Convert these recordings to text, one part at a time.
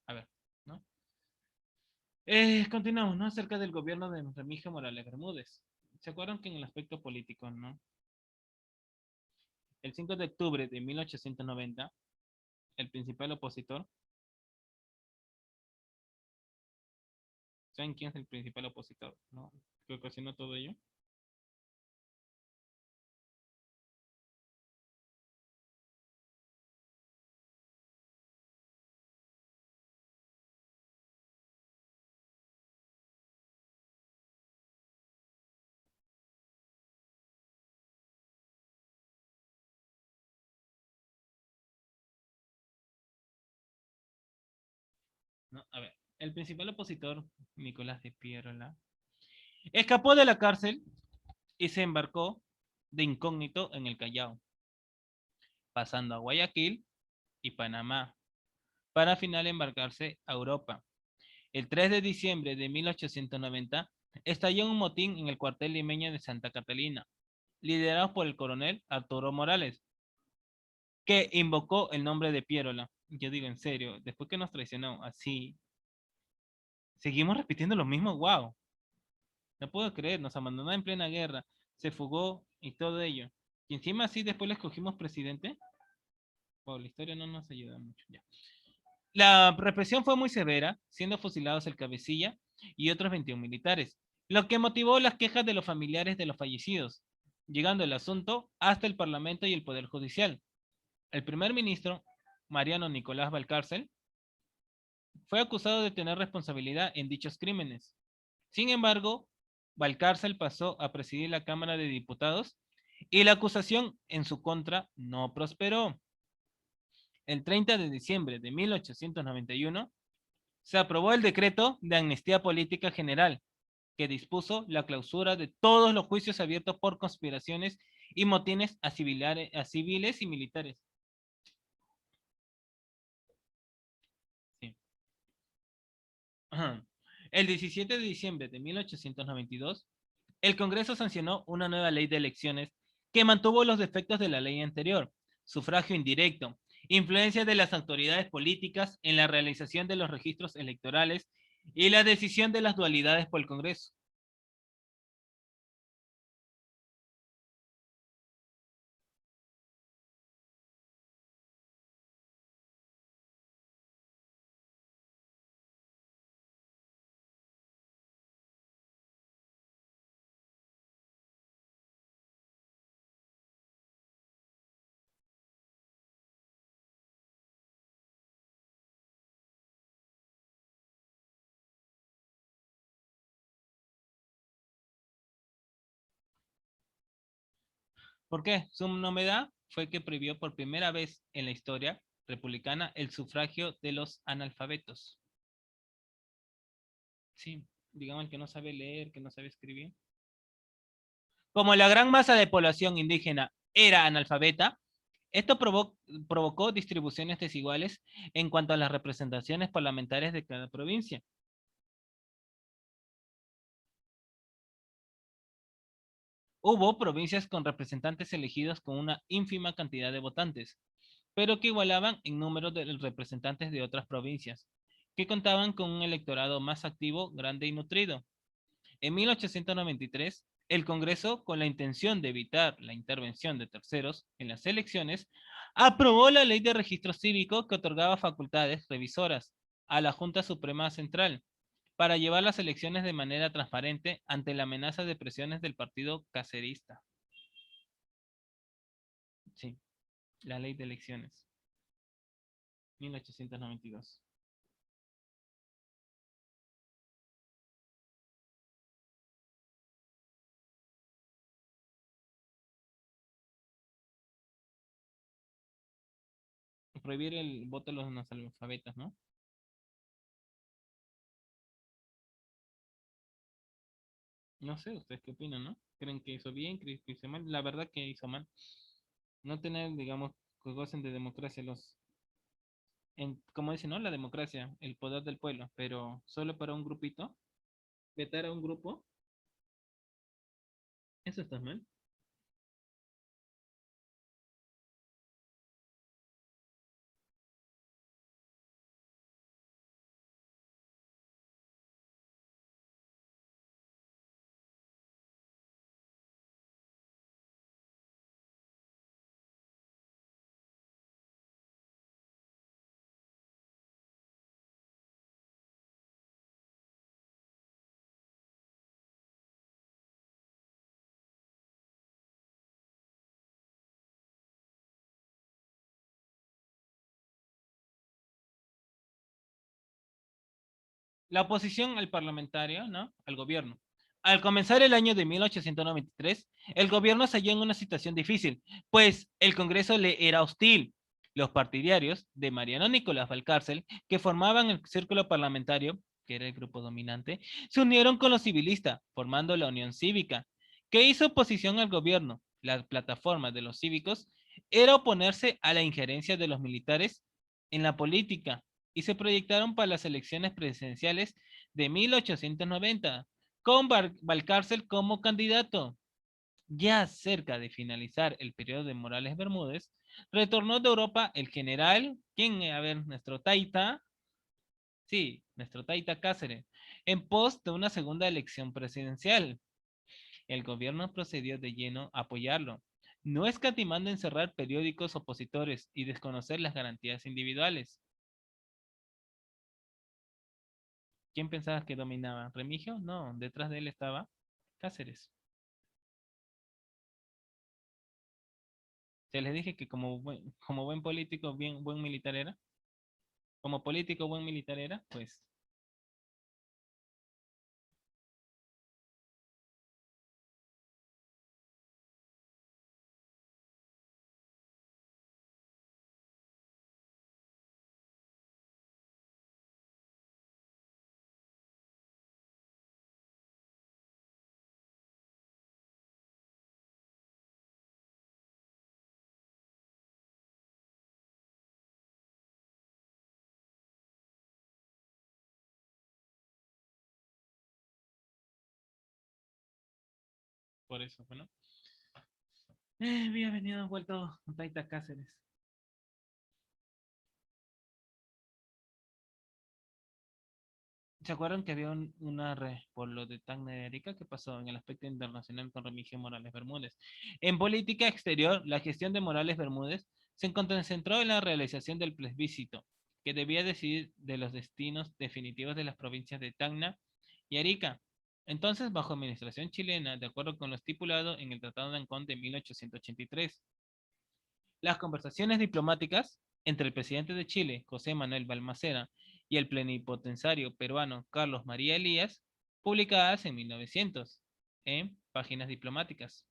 A ver, ¿no? Continuamos, ¿no? Acerca del gobierno de Remigio Morales Bermúdez. ¿Se acuerdan que en el aspecto político, ¿no? El 5 de octubre de 1890, el principal opositor, ¿saben quién es el principal opositor, no? Que ocasionó todo ello. ¿No? A ver, el principal opositor, Nicolás de Pierola, escapó de la cárcel y se embarcó de incógnito en el Callao, pasando a Guayaquil y Panamá, para al final embarcarse a Europa. El 3 de diciembre de 1890 estalló un motín en el cuartel limeño de Santa Catalina, liderado por el coronel Arturo Morales, que invocó el nombre de Pierola. Yo digo en serio, después que nos traicionó, así, seguimos repitiendo lo mismo, wow. No puedo creer, nos abandonó en plena guerra, se fugó y todo ello. Y encima así después le escogimos presidente. Wow, la historia no nos ayuda mucho. Ya. La represión fue muy severa, siendo fusilados el cabecilla y otros 21 militares, lo que motivó las quejas de los familiares de los fallecidos, llegando el asunto hasta el Parlamento y el Poder Judicial. El primer ministro, Mariano Nicolás Valcárcel, fue acusado de tener responsabilidad en dichos crímenes. Sin embargo, Valcárcel pasó a presidir la Cámara de Diputados y la acusación en su contra no prosperó. El 30 de diciembre de 1891 se aprobó el decreto de amnistía política general que dispuso la clausura de todos los juicios abiertos por conspiraciones y motines a civiles y militares. Sí. El 17 de diciembre de 1892, el Congreso sancionó una nueva ley de elecciones que mantuvo los defectos de la ley anterior: sufragio indirecto, influencia de las autoridades políticas en la realización de los registros electorales y la decisión de las dualidades por el Congreso. ¿Por qué? Su novedad fue que prohibió por primera vez en la historia republicana el sufragio de los analfabetos. Sí, digamos el que no sabe leer, que no sabe escribir. Como la gran masa de población indígena era analfabeta, esto provocó distribuciones desiguales en cuanto a las representaciones parlamentarias de cada provincia. Hubo provincias con representantes elegidos con una ínfima cantidad de votantes, pero que igualaban en número de los representantes de otras provincias, que contaban con un electorado más activo, grande y nutrido. En 1893, el Congreso, con la intención de evitar la intervención de terceros en las elecciones, aprobó la Ley de Registro Cívico que otorgaba facultades revisoras a la Junta Suprema Central para llevar las elecciones de manera transparente ante la amenaza de presiones del partido cacerista. Sí, la Ley de Elecciones, 1892. Prohibir el voto de los analfabetas, ¿no? No sé, ¿ustedes qué opinan, no? ¿Creen que hizo bien? ¿Creen que hizo mal? La verdad que hizo mal. No tener, digamos, que gocen de democracia como dicen, ¿no? La democracia, el poder del pueblo, pero solo para un grupito, vetar a un grupo, eso está mal. La oposición al parlamentario, ¿no? Al gobierno. Al comenzar el año de 1893, el gobierno se halló en una situación difícil, pues el Congreso le era hostil. Los partidarios de Mariano Nicolás Valcárcel, que formaban el círculo parlamentario, que era el grupo dominante, se unieron con los civilistas, formando la Unión Cívica, que hizo oposición al gobierno. La plataforma de los cívicos era oponerse a la injerencia de los militares en la política y se proyectaron para las elecciones presidenciales de 1890, con Valcárcel como candidato. Ya cerca de finalizar el periodo de Morales Bermúdez, retornó de Europa el general, ¿quién? A ver, nuestro Taita, sí, nuestro Taita Cáceres, en pos de una segunda elección presidencial. El gobierno procedió de lleno a apoyarlo, no escatimando en cerrar periódicos opositores y desconocer las garantías individuales. ¿Quién pensabas que dominaba? ¿Remigio? No, detrás de él estaba Cáceres. Se les dije que como buen político, bien, buen militar era. Como político, buen militar era, pues por eso, bueno. Había venido vuelto Taita Cáceres. ¿Se acuerdan que había por lo de Tacna de Arica que pasó en el aspecto internacional con Remigio Morales Bermúdez? En política exterior, la gestión de Morales Bermúdez se concentró en la realización del plebiscito, que debía decidir de los destinos definitivos de las provincias de Tacna y Arica. Entonces, bajo administración chilena, de acuerdo con lo estipulado en el Tratado de Ancón de 1883, las conversaciones diplomáticas entre el presidente de Chile, José Manuel Balmaceda, y el plenipotenciario peruano Carlos María Elías, publicadas en 1900 en Páginas Diplomáticas,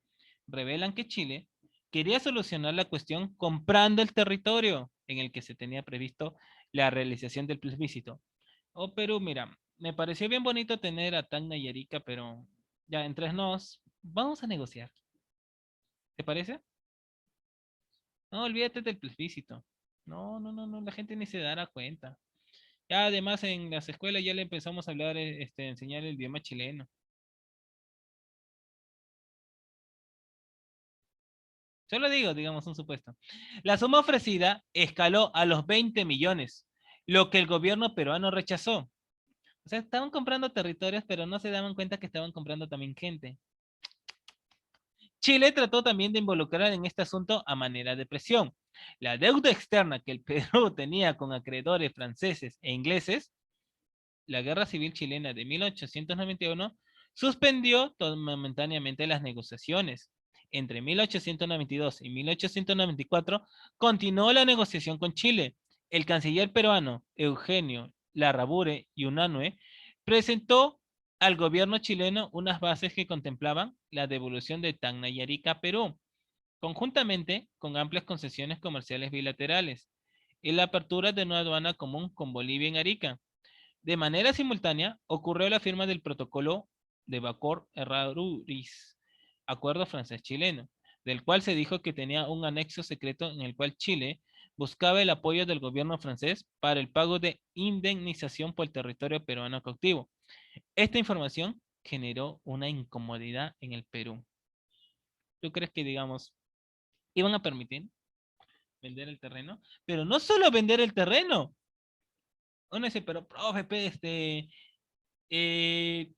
revelan que Chile quería solucionar la cuestión comprando el territorio en el que se tenía previsto la realización del plebiscito. Oh, Perú, mira, me pareció bien bonito tener a Tacna y Arica, pero ya entre nos, vamos a negociar. ¿Te parece? No, olvídate del plebiscito. No, no, no, no, la gente ni se dará cuenta. Ya además en las escuelas ya le empezamos a hablar, enseñar el idioma chileno. Solo digo, digamos, un supuesto. La suma ofrecida escaló a los 20 millones, lo que el gobierno peruano rechazó. O sea, estaban comprando territorios, pero no se daban cuenta que estaban comprando también gente. Chile trató también de involucrar en este asunto a manera de presión. La deuda externa que el Perú tenía con acreedores franceses e ingleses, la Guerra Civil Chilena de 1891 suspendió momentáneamente las negociaciones. Entre 1892 y 1894 continuó la negociación con Chile. El canciller peruano Eugenio Larrabure y Unanue presentó al gobierno chileno unas bases que contemplaban la devolución de Tacna y Arica a Perú, conjuntamente con amplias concesiones comerciales bilaterales y la apertura de una aduana común con Bolivia en Arica. De manera simultánea, ocurrió la firma del protocolo de Bacor-Errázuriz, acuerdo francés-chileno, del cual se dijo que tenía un anexo secreto en el cual Chile buscaba el apoyo del gobierno francés para el pago de indemnización por el territorio peruano cautivo. Esta información generó una incomodidad en el Perú. ¿Tú crees que, digamos, iban a permitir vender el terreno? Pero no solo vender el terreno. Uno dice, pero profe, eh,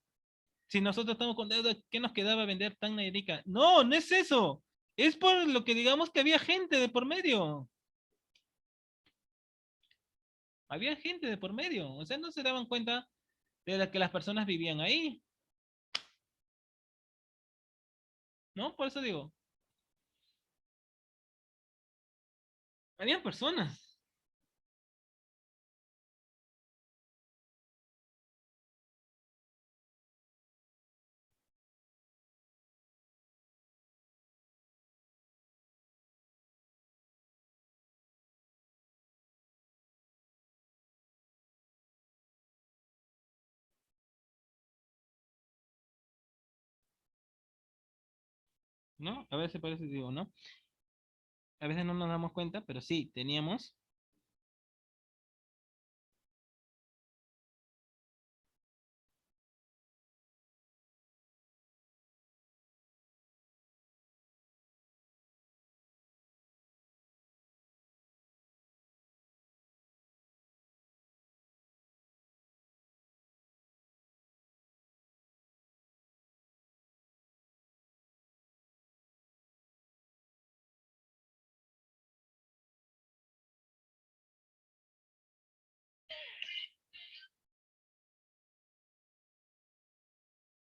si nosotros estamos con deuda, ¿qué nos quedaba vender Tacna y Arica? No, no es eso. Es por lo que digamos que había gente de por medio. Había gente de por medio. O sea, no se daban cuenta de que las personas vivían ahí. ¿No? Por eso digo, habían personas. ¿no? A veces parece, digo, ¿no? A veces no nos damos cuenta, pero sí, teníamos.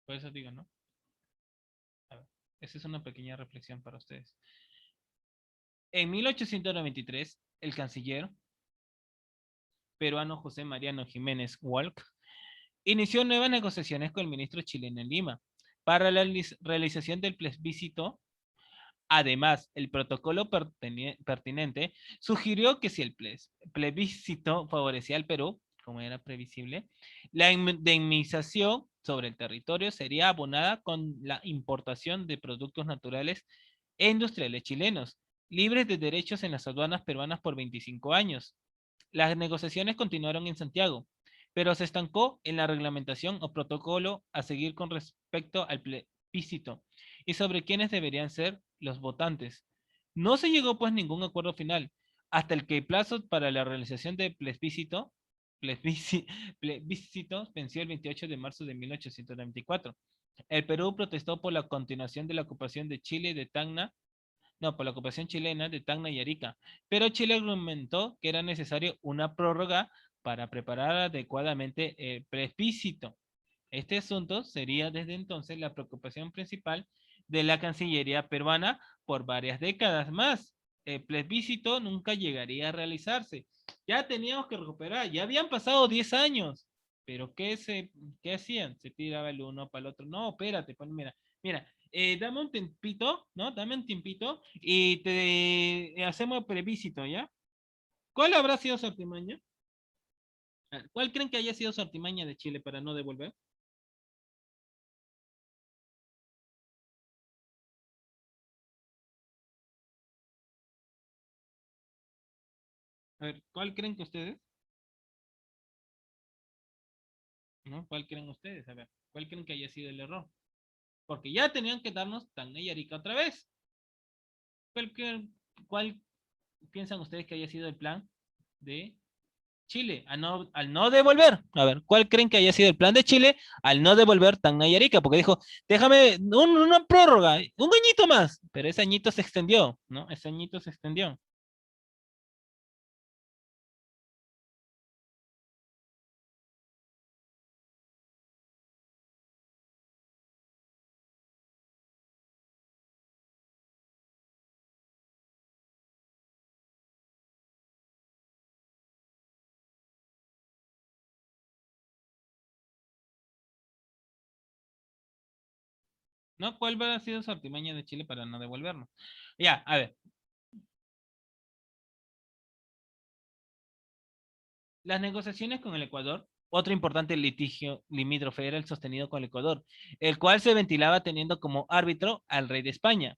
Por eso digo, ¿no? A ver, esa es una pequeña reflexión para ustedes. En 1893, el canciller peruano José Mariano Jiménez Walk inició nuevas negociaciones con el ministro chileno en Lima para la realización del plebiscito. Además, el protocolo pertinente sugirió que si el plebiscito favorecía al Perú, como era previsible, la indemnización sobre el territorio sería abonada con la importación de productos naturales e industriales chilenos, libres de derechos en las aduanas peruanas por 25 años. Las negociaciones continuaron en Santiago, pero se estancó en la reglamentación o protocolo a seguir con respecto al plebiscito y sobre quiénes deberían ser los votantes. No se llegó pues ningún acuerdo final, hasta el que el plazo para la realización del plebiscito venció el 28 de marzo de 1894. El Perú protestó por la continuación de la ocupación de Chile de Tacna, no, por la ocupación chilena de Tacna y Arica, pero Chile argumentó que era necesario una prórroga para preparar adecuadamente el plebiscito. Este asunto sería desde entonces la preocupación principal de la Cancillería peruana por varias décadas más. El plebiscito nunca llegaría a realizarse. Ya teníamos que recuperar, ya habían pasado 10 años, pero ¿qué hacían? Se tiraba el uno para el otro. No, espérate, pues mira, dame un tiempito, ¿no? Dame un tiempito y te hacemos el plebiscito, ¿ya? ¿Cuál habrá sido su artimaña? ¿Cuál creen que haya sido su artimaña de Chile para no devolver? A ver, ¿cuál creen que ustedes? ¿No? ¿Cuál creen ustedes? A ver, ¿cuál creen que haya sido el error? Porque ya tenían que darnos Tacna y Arica otra vez. ¿Cuál, cuál piensan ustedes que haya sido el plan de Chile al no devolver? A ver, ¿cuál creen que haya sido el plan de Chile al no devolver Tacna y Arica? Porque dijo, déjame una prórroga, un añito más, pero ese añito se extendió, ¿no? Ese añito se extendió. ¿No? ¿Cuál ha sido su artimaña de Chile para no devolvernos? Ya, a ver, las negociaciones con el Ecuador, otro importante litigio limítrofe era el sostenido con el Ecuador, el cual se ventilaba teniendo como árbitro al rey de España.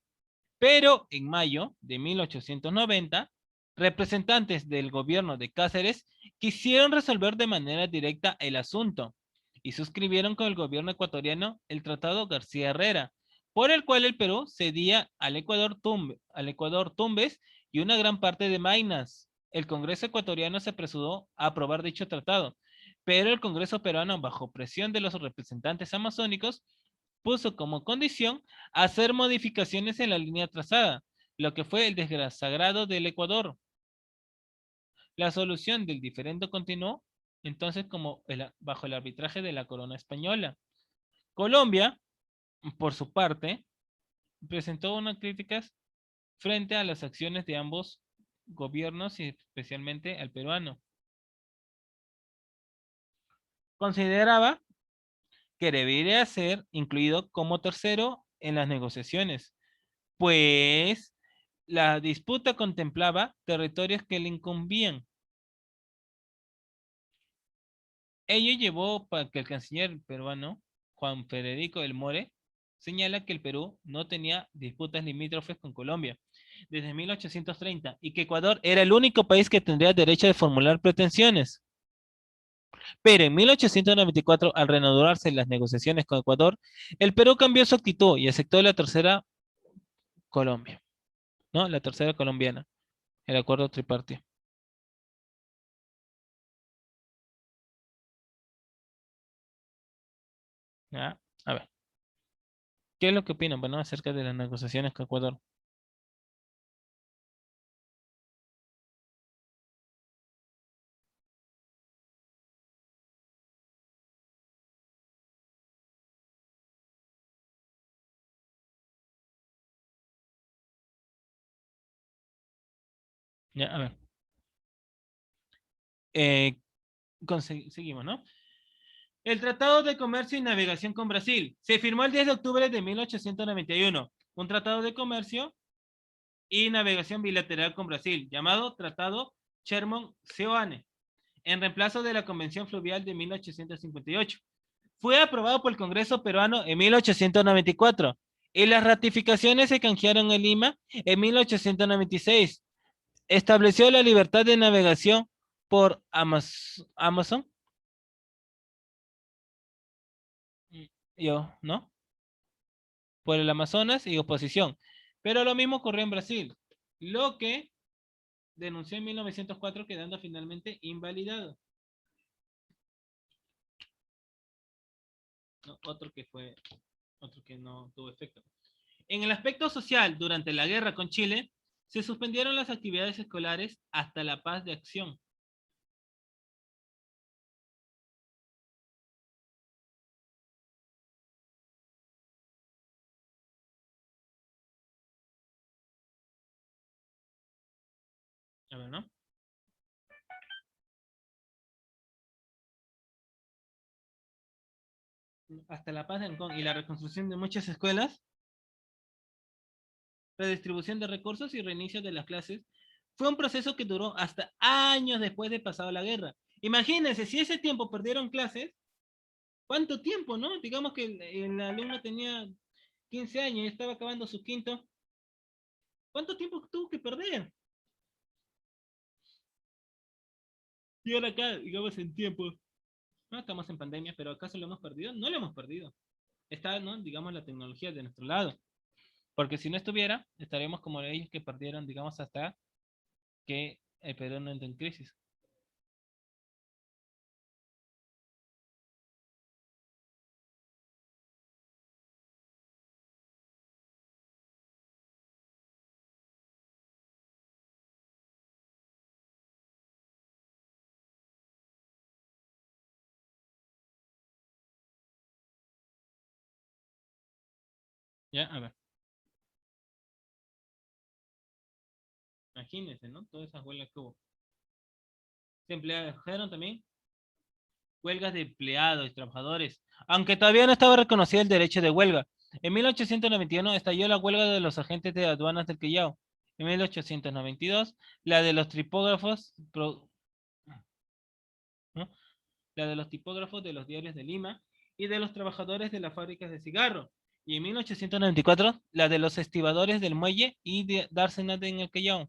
Pero en mayo de 1890, representantes del gobierno de Cáceres quisieron resolver de manera directa el asunto y suscribieron con el gobierno ecuatoriano el Tratado García Herrera, por el cual el Perú cedía al Ecuador Tumbes y una gran parte de Maynas. El Congreso ecuatoriano se apresuró a aprobar dicho tratado, pero el Congreso peruano, bajo presión de los representantes amazónicos, puso como condición hacer modificaciones en la línea trazada, lo que fue el desagrado del Ecuador. La solución del diferendo continuó entonces como bajo el arbitraje de la corona española. Colombia, por su parte, presentó unas críticas frente a las acciones de ambos gobiernos y especialmente al peruano. Consideraba que debería ser incluido como tercero en las negociaciones, pues la disputa contemplaba territorios que le incumbían. Ello llevó para que el canciller peruano, Juan Federico del More, señala que el Perú no tenía disputas limítrofes con Colombia desde 1830 y que Ecuador era el único país que tendría derecho de formular pretensiones. Pero en 1894, al reanudarse las negociaciones con Ecuador, el Perú cambió su actitud y aceptó la tercera Colombia, ¿no? La tercera colombiana, el acuerdo tripartito. ¿Ya? A ver, ¿qué es lo que opinan, bueno, acerca de las negociaciones con Ecuador? Ya, a ver, eh, seguimos, ¿no? El Tratado de Comercio y Navegación con Brasil se firmó el 10 de octubre de 1891, un tratado de comercio y navegación bilateral con Brasil, llamado Tratado Sherman-Seoane, en reemplazo de la Convención Fluvial de 1858. Fue aprobado por el Congreso peruano en 1894 y las ratificaciones se canjearon en Lima en 1896. Estableció la libertad de navegación por Amazon, yo, ¿no? Por el Amazonas y oposición. Pero lo mismo ocurrió en Brasil, lo que denunció en 1904 quedando finalmente invalidado. ¿No? Otro que no tuvo efecto. En el aspecto social, durante la guerra con Chile, se suspendieron las actividades escolares hasta la paz de acción. A ver, ¿no? Hasta la paz de Ancón y la reconstrucción de muchas escuelas, redistribución de recursos y reinicio de las clases, fue un proceso que duró hasta años después de pasada la guerra. Imagínense, si ese tiempo perdieron clases, ¿cuánto tiempo, no? Digamos que el alumno tenía 15 años y estaba acabando su quinto. ¿Cuánto tiempo tuvo que perder? Y ahora acá, digamos, en tiempo. No estamos en pandemia, pero ¿acaso lo hemos perdido? No lo hemos perdido. Está, ¿no? Digamos, la tecnología de nuestro lado. Porque si no estuviera, estaríamos como ellos que perdieron, digamos, hasta que el Perú no entró en crisis. Ya, a ver, imagínense, ¿no? Todas esas huelgas que hubo. Se emplearon también huelgas de empleados y trabajadores, aunque todavía no estaba reconocido el derecho de huelga. En 1891 estalló la huelga de los agentes de aduanas del Callao. En 1892, la de los tipógrafos, ¿no? La de los tipógrafos de los diarios de Lima y de los trabajadores de las fábricas de cigarro. Y en 1894, la de los estibadores del muelle y de Dársena en el Callao.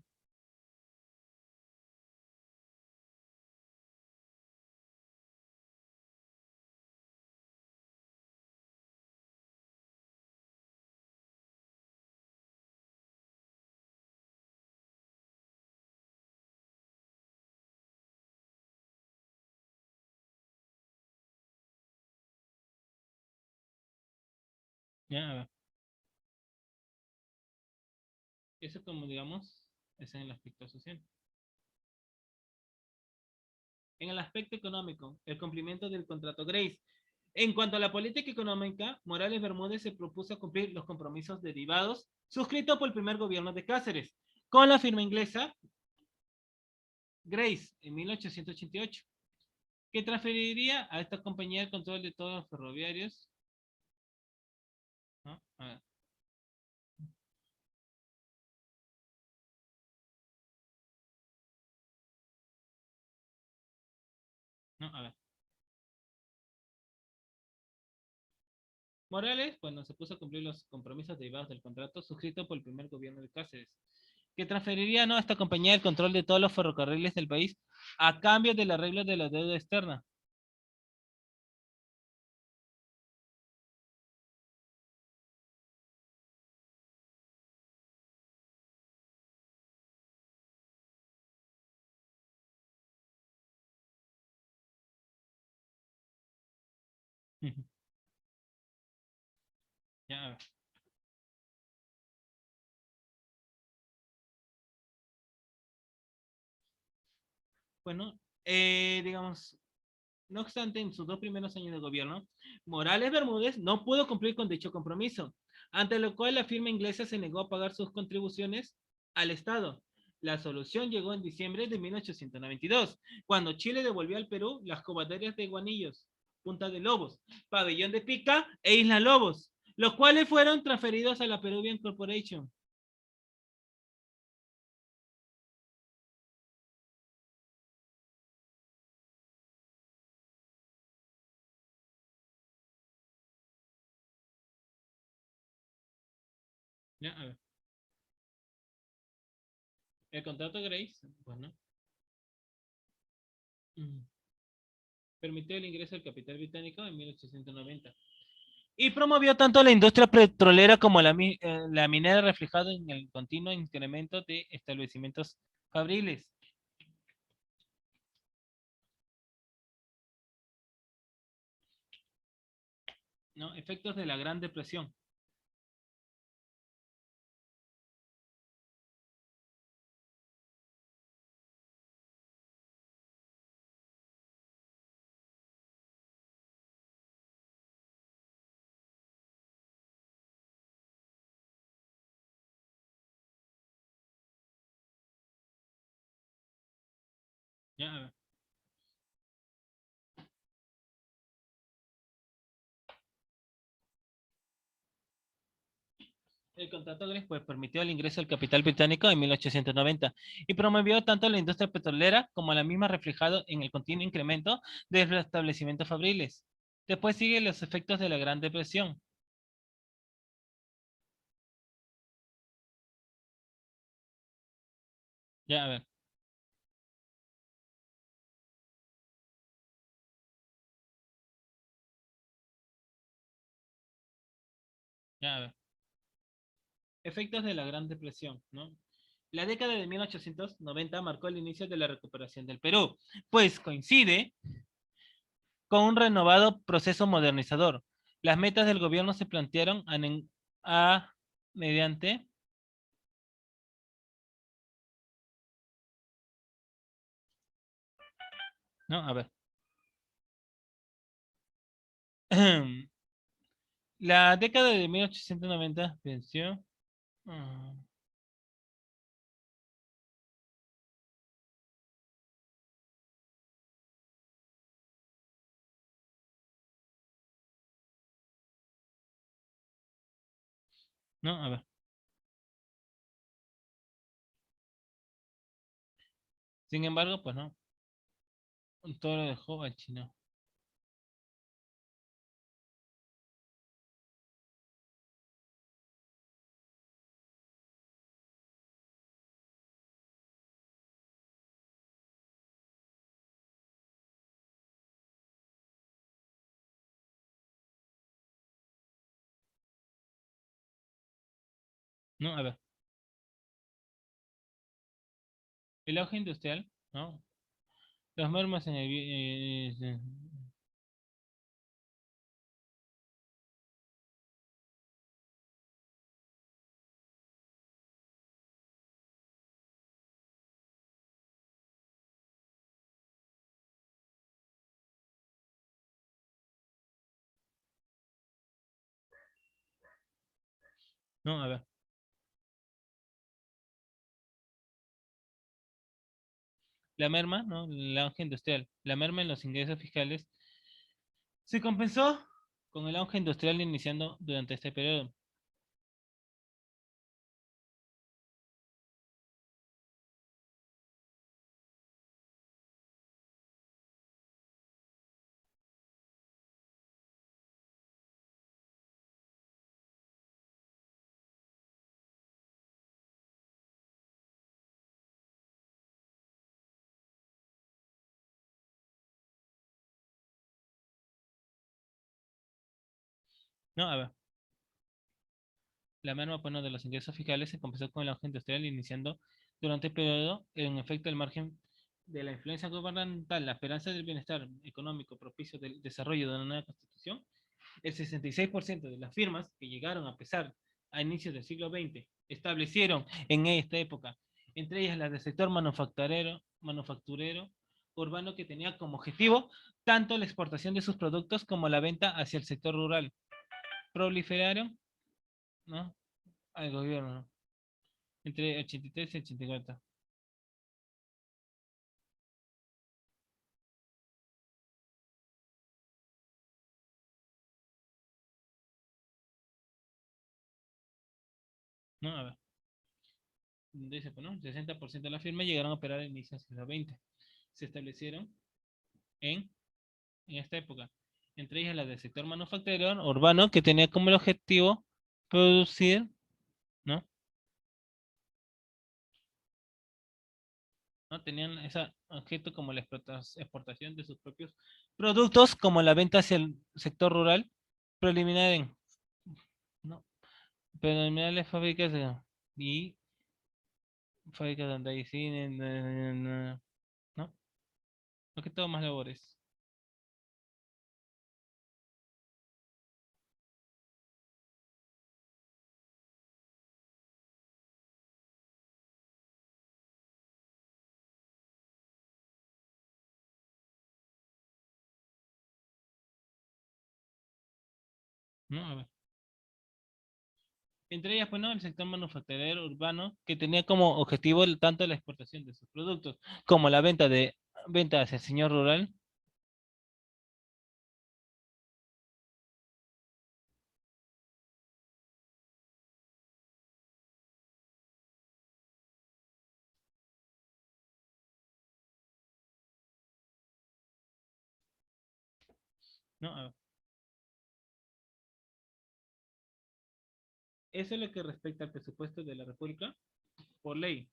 Ya, a ver. Eso como digamos, es en el aspecto social. En el aspecto económico, el cumplimiento del contrato Grace. En cuanto a la política económica, Morales Bermúdez se propuso cumplir los compromisos derivados suscritos por el primer gobierno de Cáceres con la firma inglesa Grace en 1888, que transferiría a esta compañía el control de todos los ferroviarios. ¿No? A ver, no, a ver. Morales, bueno, se puso a cumplir los compromisos derivados del contrato suscrito por el primer gobierno de Cáceres, que transferiría, ¿no?, a esta compañía el control de todos los ferrocarriles del país a cambio del arreglo de la deuda externa. Ya, bueno, digamos, no obstante, en sus 2 primeros años de gobierno, Morales Bermúdez no pudo cumplir con dicho compromiso, ante lo cual la firma inglesa se negó a pagar sus contribuciones al Estado. La solución llegó en diciembre de 1892, cuando Chile devolvió al Perú las cobaterías de Guanillos, Punta de Lobos, Pabellón de Pica e Isla Lobos, los cuales fueron transferidos a la Peruvian Corporation. Ya, a ver. El contrato Grace, bueno, permitió el ingreso del capital británico en 1890 y promovió tanto la industria petrolera como la minera, reflejado en el continuo incremento de establecimientos fabriles. ¿No? Efectos de la Gran Depresión. Ya, el contrato Grace pues, permitió el ingreso del capital británico en 1890 y promovió tanto la industria petrolera como la misma, reflejado en el continuo incremento de los establecimientos fabriles. Después siguen los efectos de la Gran Depresión. Ya, a ver, ya, a ver. Efectos de la Gran Depresión, ¿no? La década de 1890 marcó el inicio de la recuperación del Perú, pues coincide con un renovado proceso modernizador. Las metas del gobierno se plantearon a mediante, ¿no? A ver. La década de 1890 venció. No, a ver. Sin embargo, pues no. Todo lo dejó al chino. No, a ver. El auge industrial, ¿no? Las mermas en el... no, a ver. La merma, ¿no? El auge industrial. La merma en los ingresos fiscales se compensó con el auge industrial iniciando durante este periodo. No, a ver. La merma pues, ¿no? de los ingresos fiscales se compensó con el auge industrial iniciando durante el periodo, en efecto, el margen de la influencia gubernamental, la esperanza del bienestar económico propicio del desarrollo de una nueva constitución. El 66% de las firmas que llegaron a pesar a inicios del siglo XX establecieron en esta época, entre ellas las del sector manufacturero urbano, que tenía como objetivo tanto la exportación de sus productos como la venta hacia el sector rural. Proliferaron, ¿no? Al gobierno entre 83 y 84. ¿No? A ver, dice, pues, ¿no? 60% de las firmas llegaron a operar a inicios del siglo XX. Se establecieron en, en esta época, entre ellas las del sector manufacturero urbano, que tenía como el objetivo producir, ¿no? ¿No? Tenían ese objeto como la exportación de sus propios productos, como la venta hacia el sector rural, preliminar en, ¿no? Preliminares fábricas y fábricas donde hay cine, ¿no? Lo que todo más labores. ¿No? A ver. Entre ellas, pues, ¿no? El sector manufacturero urbano, que tenía como objetivo tanto la exportación de sus productos como la venta hacia el señor rural. ¿No? A ver. Eso es lo que respecta al presupuesto de la República por ley.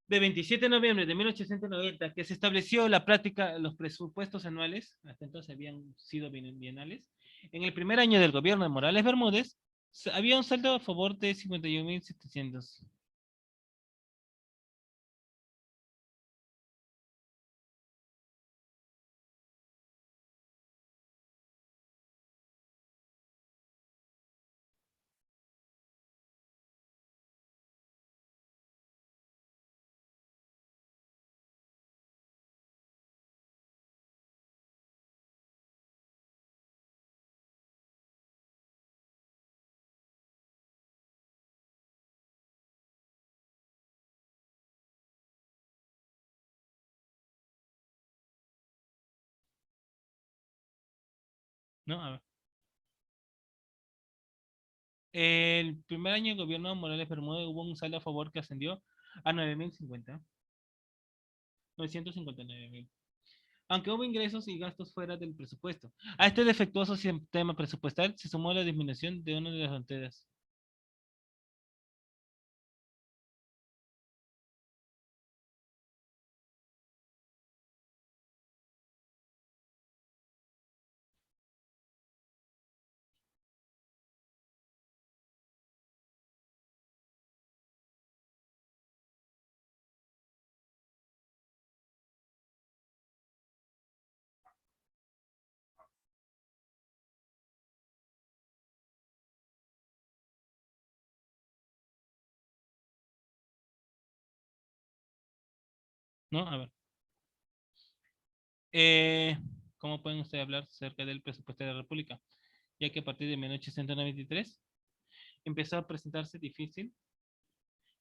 De 27 de noviembre de 1890, que se estableció la práctica, los presupuestos anuales, hasta entonces habían sido bienales. En el primer año del gobierno de Morales Bermúdez, había un saldo a favor de 51.700. ¿No? A ver. El primer año del gobierno de Morales Bermúdez hubo un saldo a favor que ascendió a 959.000. Aunque hubo ingresos y gastos fuera del presupuesto. A este defectuoso sistema presupuestal se sumó la disminución de una de las fronteras. ¿No? A ver. Eh, ¿Cómo pueden ustedes hablar acerca del presupuesto de la República? Ya que a partir de 1893 empezó a presentarse déficit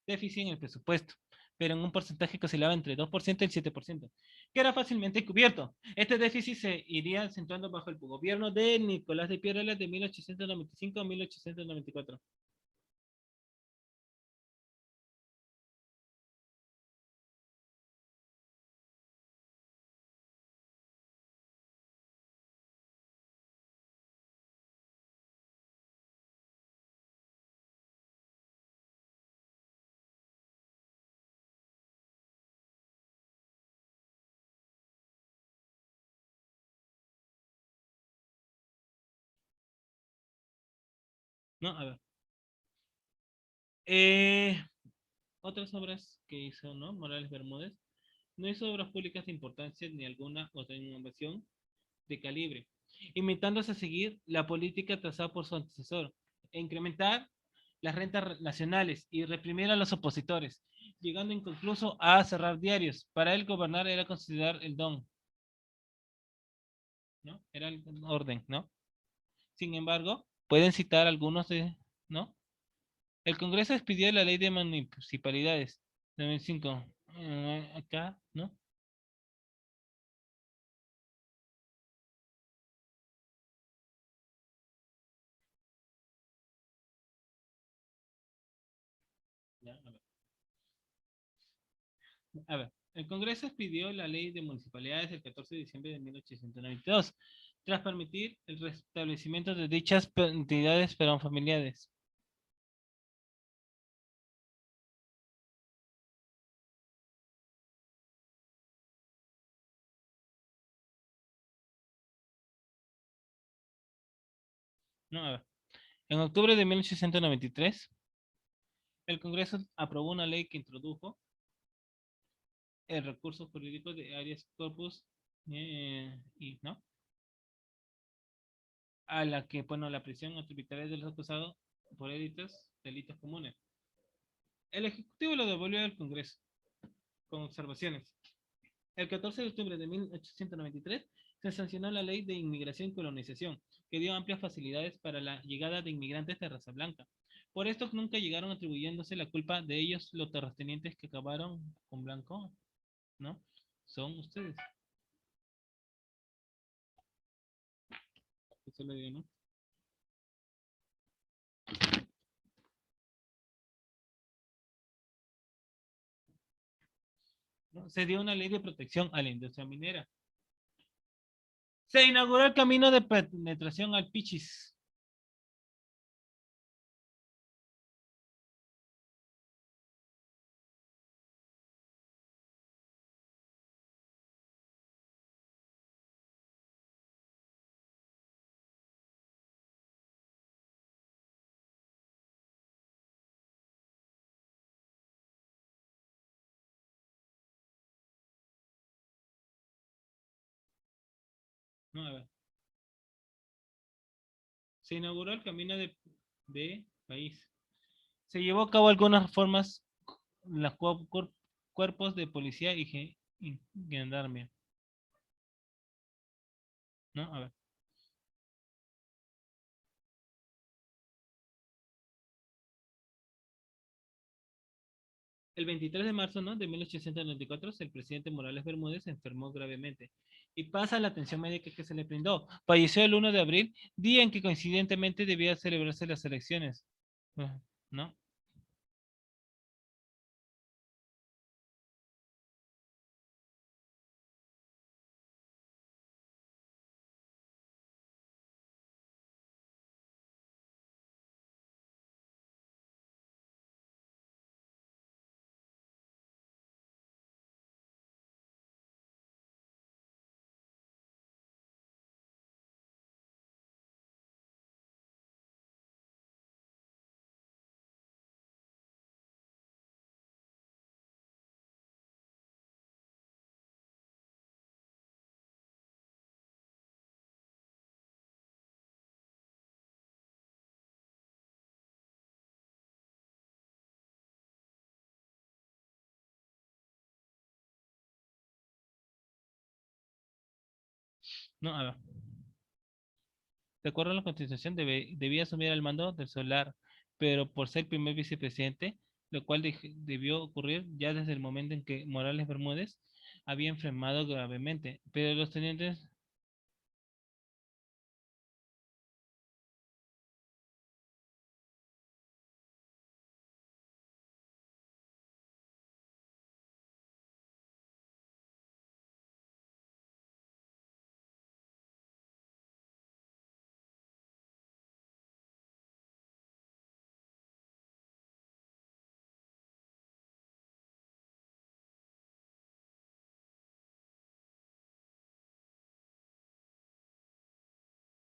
en el presupuesto, pero en un porcentaje que oscilaba entre 2% y el 7%, que era fácilmente cubierto. Este déficit se iría acentuando bajo el gobierno de Nicolás de Piérola de 1895 a 1894. No, a ver. Eh, otras obras que hizo, ¿no? Morales Bermúdez. No hizo obras públicas de importancia ni alguna otra innovación de calibre, imitándose a seguir la política trazada por su antecesor, e incrementar las rentas nacionales y reprimir a los opositores, llegando incluso a cerrar diarios. Para él gobernar era considerar el don, ¿no? Era el orden, ¿no? Sin embargo, pueden citar algunos de, ¿no? El Congreso expidió la ley de municipalidades de 2005. Acá, ¿no? Ya, a ver, el Congreso expidió la ley de municipalidades el 14 de diciembre de 1892, tras permitir el restablecimiento de dichas entidades pero familiares. No, a ver. En octubre de 1893, el Congreso aprobó una ley que introdujo el recurso jurídico de habeas corpus y, ¿no? A la que, bueno, la prisión arbitraria de los acusados por delitos comunes. El Ejecutivo lo devolvió al Congreso con observaciones. El 14 de octubre de 1893 se sancionó la Ley de Inmigración y Colonización, que dio amplias facilidades para la llegada de inmigrantes de raza blanca. Por esto nunca llegaron atribuyéndose la culpa de ellos los terratenientes que acabaron con blanco, ¿no? Son ustedes. Eso lo digo, ¿no? ¿No? Se dio una ley de protección a la industria minera. Se inauguró el camino de penetración al Pichis. No, a ver. Se inauguró el camino de país. Se llevó a cabo algunas reformas en los cuerpos de policía y gendarmería, ¿no? A ver. El 23 de marzo, ¿no? de 1894, el presidente Morales Bermúdez se enfermó gravemente y pasa la atención médica que se le brindó. Falleció el 1 de abril, día en que coincidentemente debía celebrarse las elecciones. ¿No? No, a ver. De acuerdo a la Constitución, debía asumir el mando del solar, pero por ser primer vicepresidente, lo cual debió ocurrir ya desde el momento en que Morales Bermúdez había enfermado gravemente. Pero los tenientes,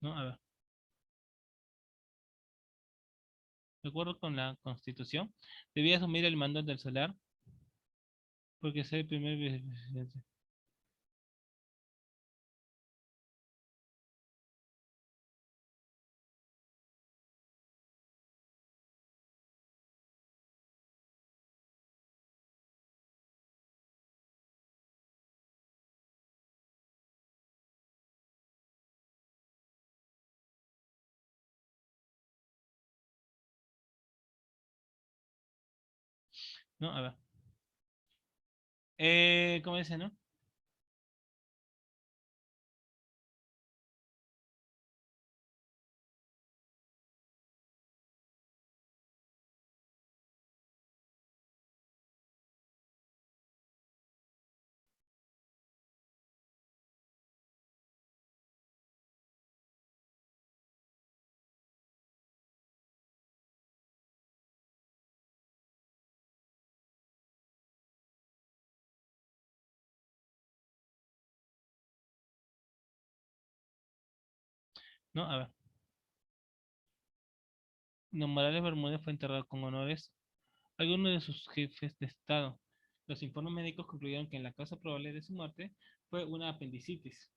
no, a ver. De acuerdo con la Constitución, debía asumir el mando del solar porque es el primer vicepresidente. No, a ver. ¿Cómo dice, no? No, a ver. Don Morales Bermúdez fue enterrado con honores algunos de sus jefes de Estado. Los informes médicos concluyeron que la causa probable de su muerte fue una apendicitis,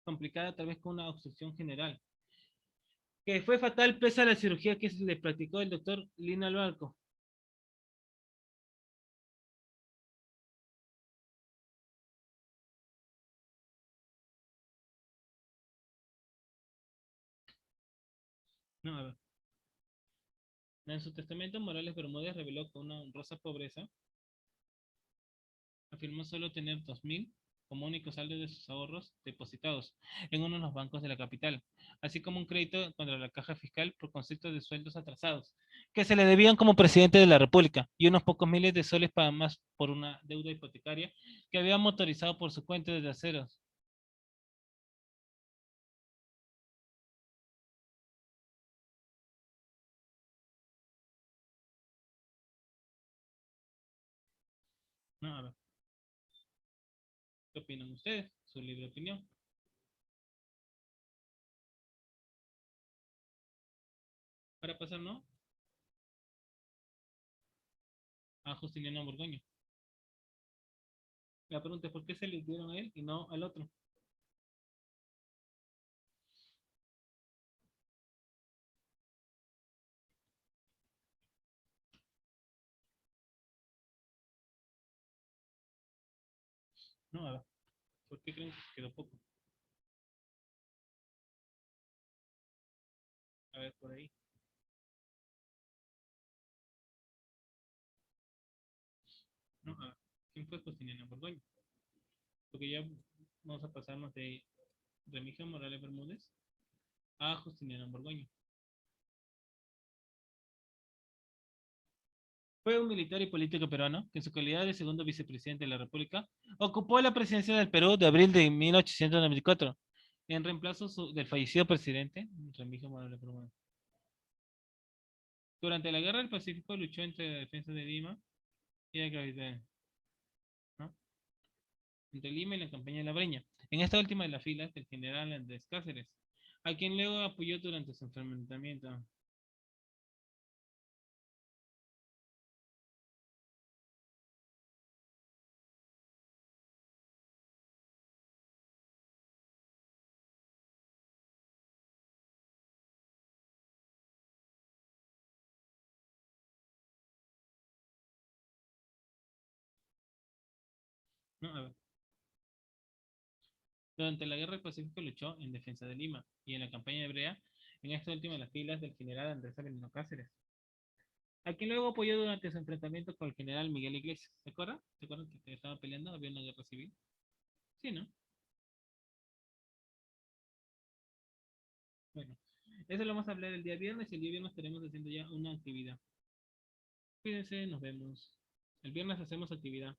complicada tal vez con una obstrucción general, que fue fatal pese a la cirugía que se le practicó el doctor Lino Albarco. No, a ver. En su testamento, Morales Bermúdez reveló que una honrosa pobreza afirmó solo tener 2.000 como único saldo de sus ahorros depositados en uno de los bancos de la capital, así como un crédito contra la caja fiscal por concepto de sueldos atrasados, que se le debían como presidente de la República, y unos pocos miles de soles para más por una deuda hipotecaria que había motorizado por su cuenta desde aceros. No, a ver, ¿qué opinan ustedes? Su libre opinión. Para pasar, ¿no? A Justiniano Borgoño. La pregunta es: ¿por qué se le dieron a él y no al otro? No, a ver, ¿por qué creen que quedó poco? A ver, por ahí. No, a ver, ¿quién fue Justiniano Borgoño? Porque ya vamos a pasarnos de Remigio Morales Bermúdez a Justiniano Borgoño. Fue un militar y político peruano que en su calidad de segundo vicepresidente de la República ocupó la presidencia del Perú de abril de 1894 en reemplazo del fallecido presidente Remigio Morales Bermúdez. Durante la Guerra del Pacífico luchó entre la defensa de Lima y la capital, ¿no? Entre Lima y la campaña de la Breña. En esta última de las filas del general Andrés Cáceres, a quien luego apoyó durante su enfrentamiento. No, a ver. Durante la Guerra del Pacífico luchó en defensa de Lima y en la campaña de Brea, en esta última de las filas del general Andrés Avelino Cáceres, a quien luego apoyó durante su enfrentamiento con el general Miguel Iglesias. ¿Se acuerdan? ¿Se acuerdan que estaban peleando? Había una guerra civil. Sí, ¿no? Bueno, eso lo vamos a hablar el día viernes y el día viernes estaremos haciendo ya una actividad. Cuídense, nos vemos. El viernes hacemos actividad.